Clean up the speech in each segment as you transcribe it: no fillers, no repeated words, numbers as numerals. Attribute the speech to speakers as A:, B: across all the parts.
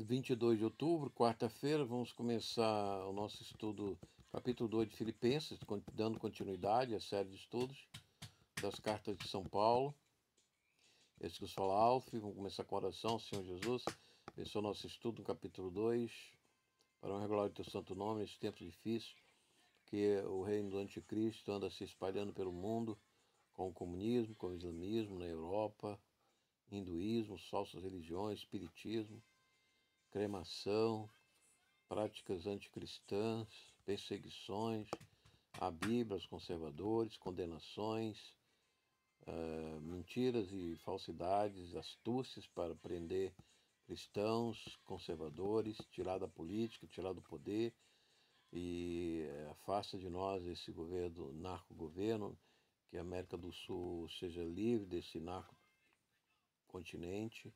A: 22 de outubro, quarta-feira, vamos começar o nosso estudo, capítulo 2 de Filipenses, dando continuidade à série de estudos das cartas de São Paulo. Esse que os fala Alf, vamos começar com a oração. Senhor Jesus, abençoa o nosso estudo no capítulo 2, para um regular do teu santo nome, nesse tempo difícil, que o reino do anticristo anda se espalhando pelo mundo, com o comunismo, com o islamismo na Europa, hinduísmo, falsas religiões, espiritismo, cremação, práticas anticristãs, perseguições, a Bíblia, os conservadores, condenações, mentiras e falsidades, astúcias para prender cristãos, conservadores, tirar da política, tirar do poder e afasta de nós esse governo, narco-governo, que a América do Sul seja livre desse narco-continente,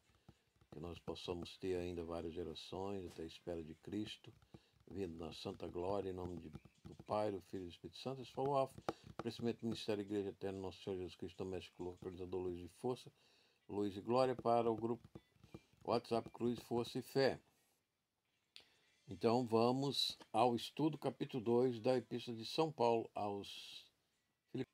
A: que nós possamos ter ainda várias gerações até a espera de Cristo, vindo na santa glória, em nome do Pai, do Filho e do Espírito Santo. Esse foi o Alfa, crescimento do Ministério Igreja Eterna, Nosso Senhor Jesus Cristo, doméstico, localizador, luz e força, luz e glória, para o grupo WhatsApp Cruz, Força e Fé. Então vamos ao estudo, capítulo 2 da Epístola de São Paulo aos Filipenses.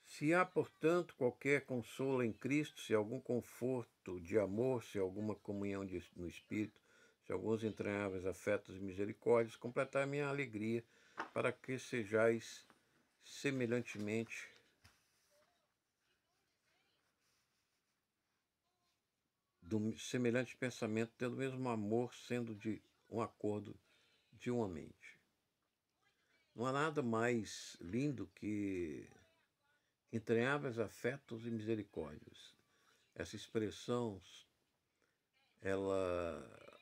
A: Se há, portanto, qualquer consolo em Cristo, se algum conforto de amor, se alguma comunhão no Espírito, se alguns entranháveis afetos e misericórdias, completai minha alegria, para que sejais semelhantemente do semelhante pensamento, tendo o mesmo amor, sendo de um acordo de uma mente. Não há nada mais lindo que entranháveis afetos e misericórdias. Essa expressão, ela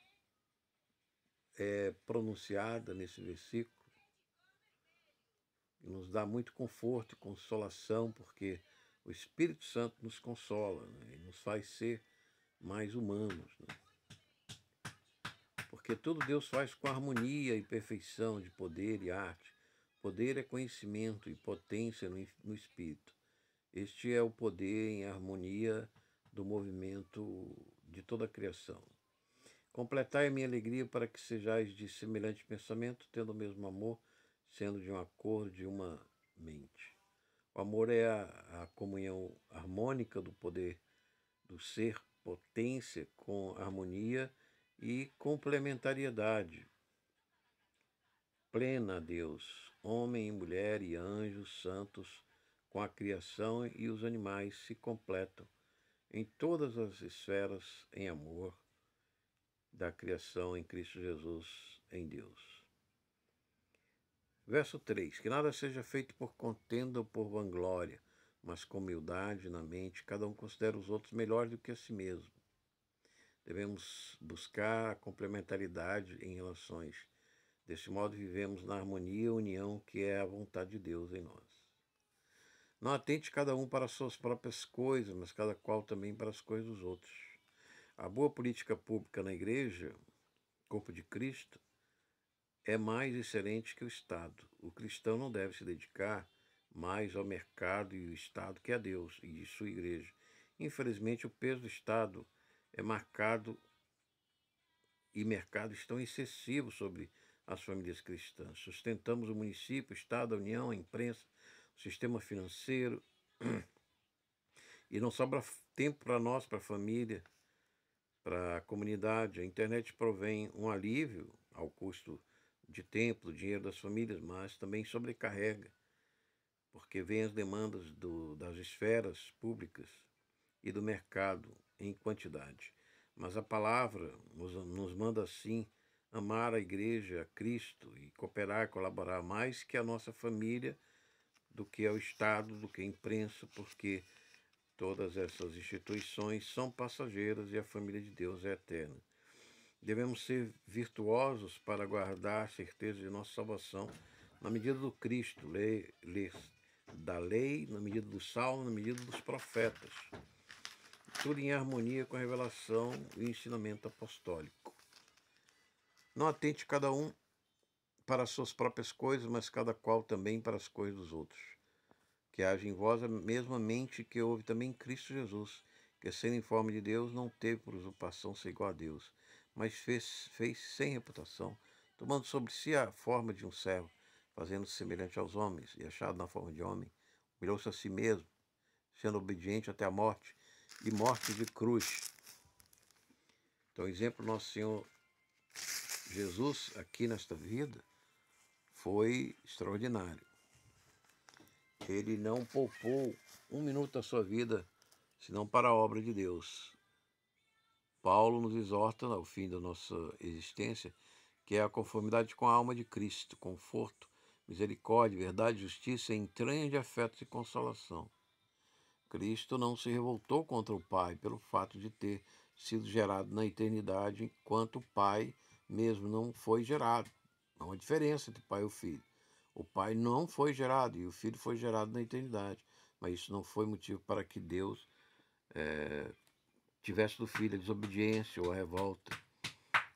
A: é pronunciada nesse versículo e nos dá muito conforto e consolação, porque o Espírito Santo nos consola, né, e nos faz ser mais humanos, né? Porque tudo Deus faz com harmonia e perfeição de poder e arte. Poder é conhecimento e potência no Espírito. Este é o poder em harmonia do movimento de toda a criação. Completai a minha alegria para que sejais de semelhante pensamento, tendo o mesmo amor, sendo de um acordo, de uma mente. O amor é a comunhão harmônica do poder do ser, potência com harmonia e complementariedade plena a Deus, homem e mulher e anjos santos, com a criação e os animais se completam em todas as esferas em amor da criação em Cristo Jesus, em Deus. Verso 3. Que nada seja feito por contenda ou por vanglória, mas com humildade na mente, cada um considera os outros melhores do que a si mesmo. Devemos buscar a complementaridade em relações. Desse modo vivemos na harmonia e união que é a vontade de Deus em nós. Não atente cada um para as suas próprias coisas, mas cada qual também para as coisas dos outros. A boa política pública na igreja, corpo de Cristo, é mais excelente que o Estado. O cristão não deve se dedicar mais ao mercado e o Estado que a Deus e sua igreja. Infelizmente, o peso do Estado é marcado e mercado estão excessivos sobre as famílias cristãs. Sustentamos o município, o Estado, a União, a imprensa, o sistema financeiro, e não sobra tempo para nós, para a família, para a comunidade. A internet provém um alívio ao custo de tempo, do dinheiro das famílias, mas também sobrecarrega, porque vem as demandas das esferas públicas e do mercado em quantidade. Mas a palavra nos manda, sim, amar a igreja, a Cristo, e cooperar, colaborar mais que a nossa família, do que ao Estado, do que a imprensa, porque todas essas instituições são passageiras e a família de Deus é eterna. Devemos ser virtuosos para guardar a certeza de nossa salvação na medida do Cristo, ler da lei, na medida do Salmo, na medida dos profetas. Tudo em harmonia com a revelação e o ensinamento apostólico. Não atente cada um para as suas próprias coisas, mas cada qual também para as coisas dos outros. que haja em vós a mesma mente que houve também em Cristo Jesus, que sendo em forma de Deus, não teve por usurpação ser igual a Deus, mas fez sem reputação, tomando sobre si a forma de um servo, fazendo-se semelhante aos homens, e achado na forma de homem, humilhou-se a si mesmo, sendo obediente até a morte, e morte de cruz. Então, o exemplo do nosso Senhor Jesus aqui nesta vida foi extraordinário. Ele não poupou um minuto da sua vida, senão para a obra de Deus. Paulo nos exorta, ao fim da nossa existência, que é a conformidade com a alma de Cristo, conforto, misericórdia, verdade, justiça, entranha de afetos e consolação. Cristo não se revoltou contra o Pai pelo fato de ter sido gerado na eternidade, enquanto o Pai mesmo não foi gerado. Há uma diferença entre o Pai e o Filho. O Pai não foi gerado e o Filho foi gerado na eternidade, mas isso não foi motivo para que Deus tivesse do Filho a desobediência ou a revolta.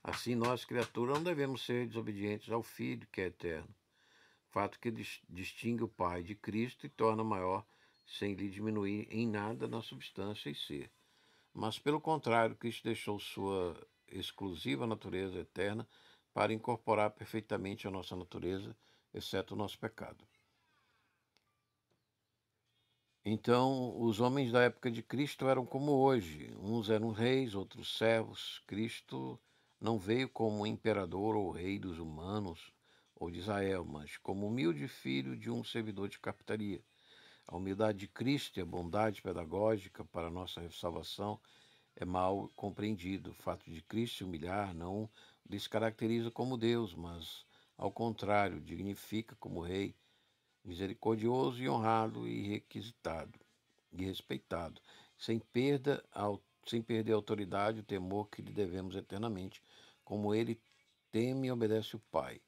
A: Assim, nós, criaturas, não devemos ser desobedientes ao Filho, que é eterno. Fato que distingue o Pai de Cristo e torna maior, sem lhe diminuir em nada na substância e ser. Mas, pelo contrário, Cristo deixou sua exclusiva natureza eterna para incorporar perfeitamente a nossa natureza, exceto o nosso pecado. Então, os homens da época de Cristo eram como hoje. Uns eram reis, outros servos. Cristo não veio como imperador ou rei dos humanos ou de Israel, mas como humilde filho de um servidor de capitaria. A humildade de Cristo e a bondade pedagógica para a nossa salvação é mal compreendido. O fato de Cristo se humilhar não o descaracteriza como Deus, mas, ao contrário, dignifica como rei, misericordioso e honrado e requisitado e respeitado, sem perder a autoridade e o temor que lhe devemos eternamente, como ele teme e obedece o Pai.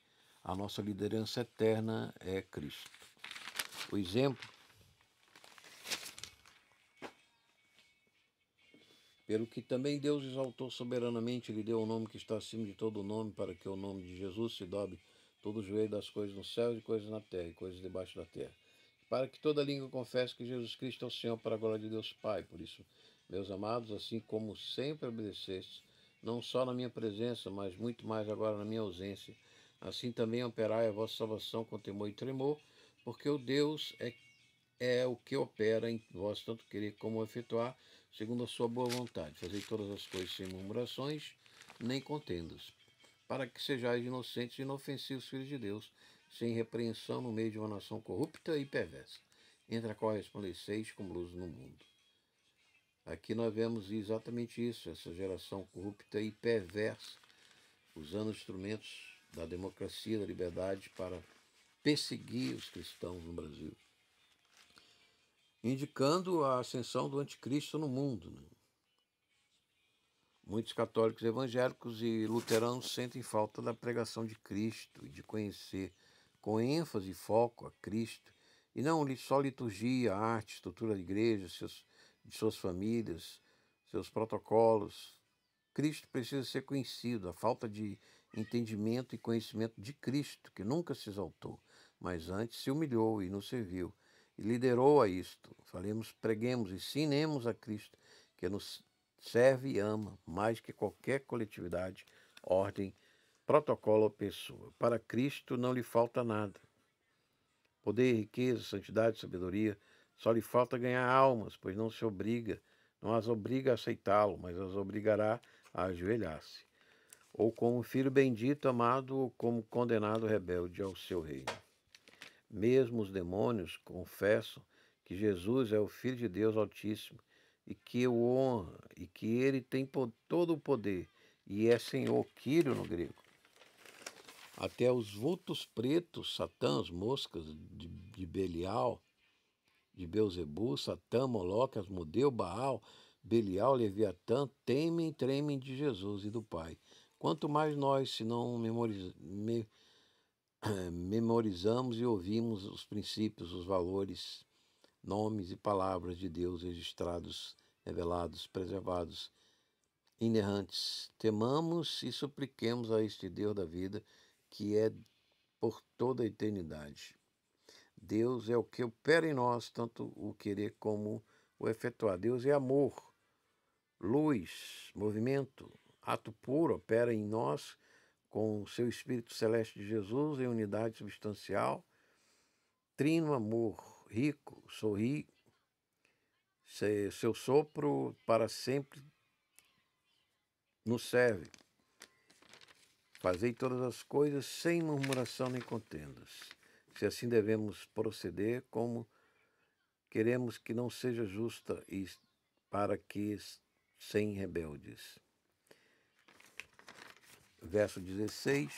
A: A nossa liderança eterna é Cristo. O exemplo, pelo que também Deus exaltou soberanamente, lhe deu o nome que está acima de todo nome, para que o nome de Jesus se dobre todo o joelho das coisas no céu e coisas na terra e coisas debaixo da terra, para que toda língua confesse que Jesus Cristo é o Senhor, para a glória de Deus Pai. Por isso, meus amados, assim como sempre obedecestes, não só na minha presença, mas muito mais agora na minha ausência, assim também operai a vossa salvação com temor e tremor, porque o Deus é o que opera em vós, tanto querer como efetuar, segundo a sua boa vontade. Fazei todas as coisas sem murmurações, nem contendas, para que sejais inocentes e inofensivos filhos de Deus, sem repreensão no meio de uma nação corrupta e perversa, entre a qual resplandeceis como luz no mundo. Aqui nós vemos exatamente isso, essa geração corrupta e perversa, usando instrumentos da democracia, da liberdade para perseguir os cristãos no Brasil, indicando a ascensão do anticristo no mundo. Muitos católicos evangélicos e luteranos sentem falta da pregação de Cristo e de conhecer com ênfase e foco a Cristo, e não só liturgia, arte, estrutura da igreja, de suas famílias, seus protocolos. Cristo precisa ser conhecido. A falta de entendimento e conhecimento de Cristo, que nunca se exaltou, mas antes se humilhou e nos serviu, e liderou a isto. Preguemos, ensinemos a Cristo, que nos serve e ama mais que qualquer coletividade, ordem, protocolo ou pessoa. Para Cristo não lhe falta nada. Poder, riqueza, santidade, sabedoria, só lhe falta ganhar almas, pois não as obriga a aceitá-lo, mas as obrigará a ajoelhar-se, ou como filho bendito, amado, ou como condenado rebelde ao seu reino. Mesmo os demônios confessam que Jesus é o Filho de Deus Altíssimo, e que o honra, e que ele tem todo o poder, e é Senhor, Quírio no grego. Até os vultos pretos, Satã, as moscas de Belial, de Belzebu, Satã, Moloque, Asmodeu, Baal, Belial, Leviatã, temem e tremem de Jesus e do Pai. Quanto mais nós, se não memorizamos e ouvimos os princípios, os valores, nomes e palavras de Deus registrados, revelados, preservados, inerrantes. Temamos e supliquemos a este Deus da vida, que é por toda a eternidade. Deus é o que opera em nós, tanto o querer como o efetuar. Deus é amor, luz, movimento, ato puro, opera em nós com o seu Espírito Celeste de Jesus em unidade substancial, trino amor, rico, sorri, seu sopro para sempre nos serve. Fazei todas as coisas sem murmuração nem contendas. Se assim devemos proceder, como queremos que não seja justa e para que sem rebeldes. Verso 16.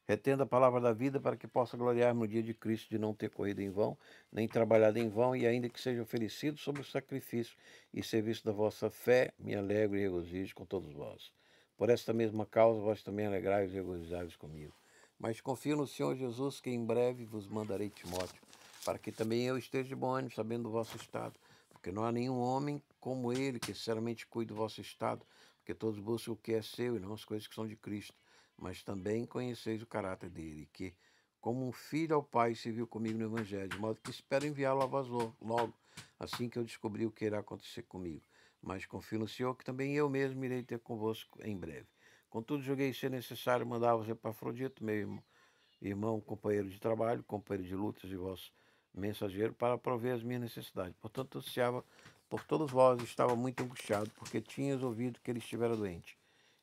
A: Retendo a palavra da vida para que possa gloriar no dia de Cristo, de não ter corrido em vão, nem trabalhado em vão, e ainda que seja oferecido sobre o sacrifício e serviço da vossa fé, me alegro e regozijo com todos vós. Por esta mesma causa, vós também alegrai-vos e regozijai-vos comigo. Mas confio no Senhor Jesus, que em breve vos mandarei Timóteo, para que também eu esteja de bom ânimo, sabendo do vosso estado, porque não há nenhum homem como ele que sinceramente cuide do vosso estado, porque todos buscam o que é seu e não as coisas que são de Cristo. Mas também conheceis o caráter dele, que, como um filho ao Pai, se viu comigo no Evangelho, de modo que espero enviá-lo a vós logo, assim que eu descobrir o que irá acontecer comigo. Mas confio no Senhor, que também eu mesmo irei ter convosco em breve. Contudo, julguei ser necessário mandar-vos Epafrodito, meu irmão, companheiro de trabalho, companheiro de lutas e vosso mensageiro, para prover as minhas necessidades. Portanto, ansiava por todos vós, estava muito angustiado, porque tinhas ouvido que ele estivera doente.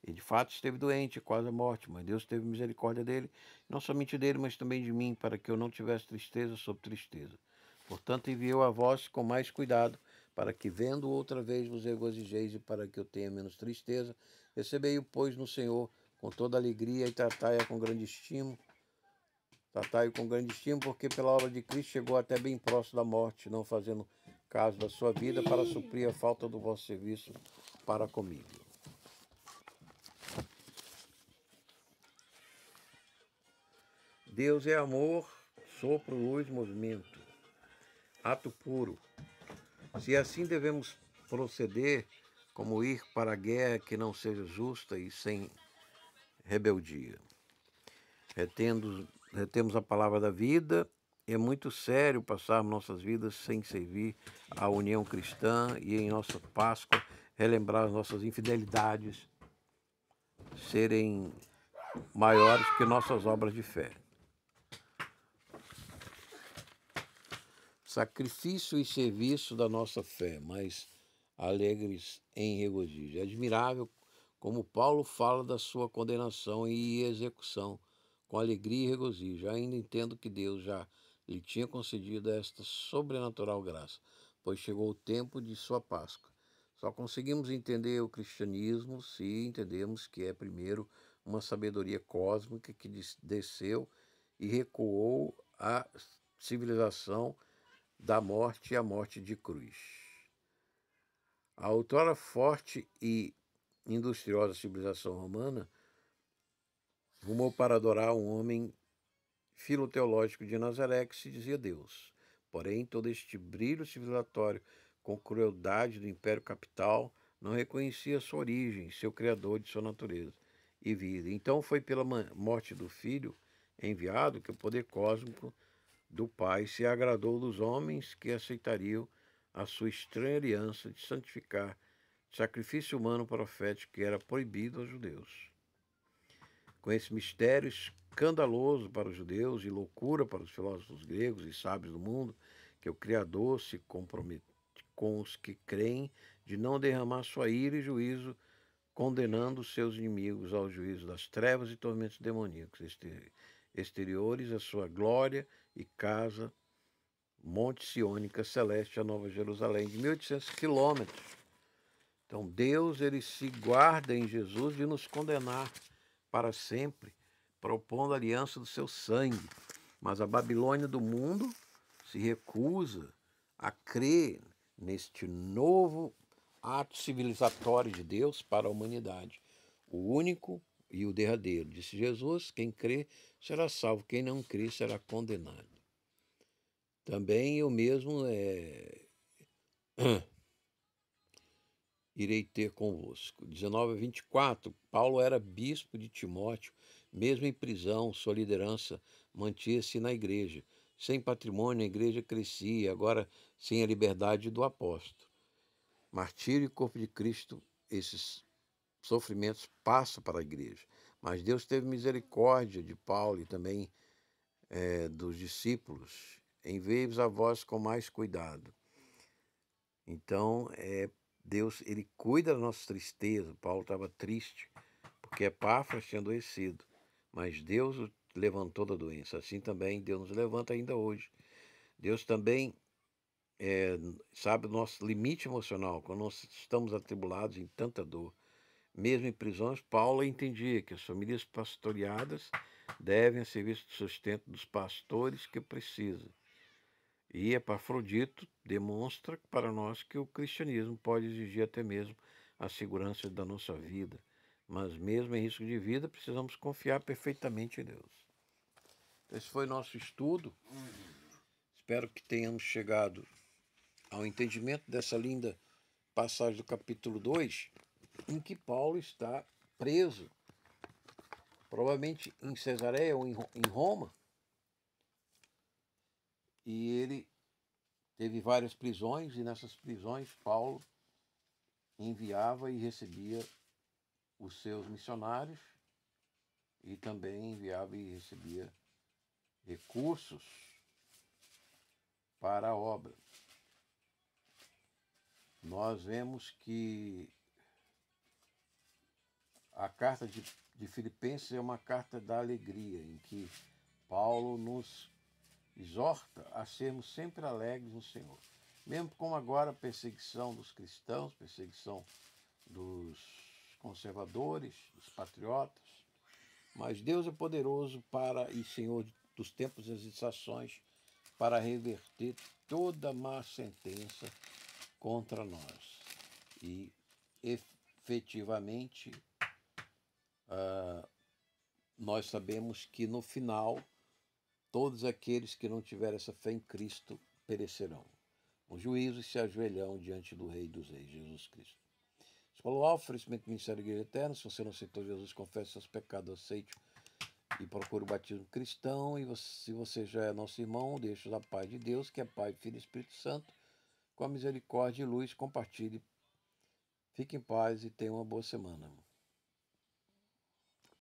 A: E de fato esteve doente, quase à morte, mas Deus teve misericórdia dele, não somente dele, mas também de mim, para que eu não tivesse tristeza sobre tristeza. Portanto, enviou a vós com mais cuidado, para que, vendo outra vez, vos regozijeis e para que eu tenha menos tristeza. Recebei-o, pois, no Senhor, com toda alegria e tratai-o com grande estima. Tratai-o com grande estima, porque pela obra de Cristo chegou até bem próximo da morte, não fazendo caso da sua vida, para suprir a falta do vosso serviço para comigo. Deus é amor, sopro, luz, movimento, ato puro. Se assim devemos proceder, como ir para a guerra que não seja justa e sem rebeldia. Retemos a palavra da vida. É muito sério passarmos nossas vidas sem servir a união cristã e em nossa Páscoa relembrar as nossas infidelidades serem maiores que nossas obras de fé. Sacrifício e serviço da nossa fé, mas alegres em regozijo. É admirável como Paulo fala da sua condenação e execução com alegria e regozijo. Ainda entendo que Deus já lhe tinha concedido esta sobrenatural graça, pois chegou o tempo de sua Páscoa. Só conseguimos entender o cristianismo se entendemos que é primeiro uma sabedoria cósmica que desceu e recuou a civilização da morte e a morte de cruz. A outrora forte e industriosa civilização romana rumou para adorar um homem filoteológico de Nazaré que se dizia Deus. Porém, todo este brilho civilizatório com crueldade do império capital não reconhecia sua origem, seu criador de sua natureza e vida. Então foi pela morte do filho enviado que o poder cósmico do Pai se agradou dos homens que aceitariam a sua estranha aliança de santificar sacrifício humano profético que era proibido aos judeus. Com esse mistério escandaloso para os judeus e loucura para os filósofos gregos e sábios do mundo, que o Criador se compromete com os que creem de não derramar sua ira e juízo, condenando seus inimigos ao juízo das trevas e tormentos demoníacos exteriores, a sua glória e casa Monte Siônica Celeste, a Nova Jerusalém, de 1.800 quilômetros. Então Deus, ele se guarda em Jesus de nos condenar para sempre, propondo a aliança do seu sangue. Mas a Babilônia do mundo se recusa a crer neste novo ato civilizatório de Deus para a humanidade, o único e o derradeiro. Disse Jesus: quem crê será salvo, quem não crê será condenado. Também eu mesmo irei ter convosco. 19:24, Paulo era bispo de Timóteo, Mesmo em prisão, sua liderança mantinha-se na igreja. Sem patrimônio, a igreja crescia, agora sem a liberdade do apóstolo. Martírio e corpo de Cristo, esses sofrimentos passam para a igreja. Mas Deus teve misericórdia de Paulo e também dos discípulos. Enviei-vos a vós com mais cuidado. Então, Deus, ele cuida da nossa tristeza. Paulo estava triste, porque Epáfras tinha adoecido. Mas Deus o levantou da doença. Assim também Deus nos levanta ainda hoje. Deus também sabe o nosso limite emocional, quando nós estamos atribulados em tanta dor. Mesmo em prisões, Paulo entendia que as famílias pastoreadas devem a serviço do sustento dos pastores que precisam. E Epafrodito demonstra para nós que o cristianismo pode exigir até mesmo a segurança da nossa vida. Mas mesmo em risco de vida, precisamos confiar perfeitamente em Deus. Esse foi nosso estudo. Espero que tenhamos chegado ao entendimento dessa linda passagem do capítulo 2, em que Paulo está preso, provavelmente em Cesareia ou em Roma, e ele teve várias prisões, e nessas prisões Paulo enviava e recebia os seus missionários e também enviava e recebia recursos para a obra. Nós vemos que a carta de Filipenses é uma carta da alegria, em que Paulo nos exorta a sermos sempre alegres no Senhor. Mesmo como agora a perseguição dos cristãos, perseguição dos conservadores, dos patriotas, mas Deus é poderoso para, e Senhor dos tempos e das estações, para reverter toda má sentença contra nós. E efetivamente nós sabemos que no final todos aqueles que não tiverem essa fé em Cristo perecerão. O juízo se ajoelham diante do Rei dos Reis, Jesus Cristo. Isso falou ao oferecimento do Ministério da Igreja Eterna. Se você não aceitou Jesus, confesse seus pecados, aceite e procure o batismo cristão. E se você já é nosso irmão, deixe a paz de Deus, que é Pai, Filho e Espírito Santo, com a misericórdia e luz, compartilhe. Fique em paz e tenha uma boa semana.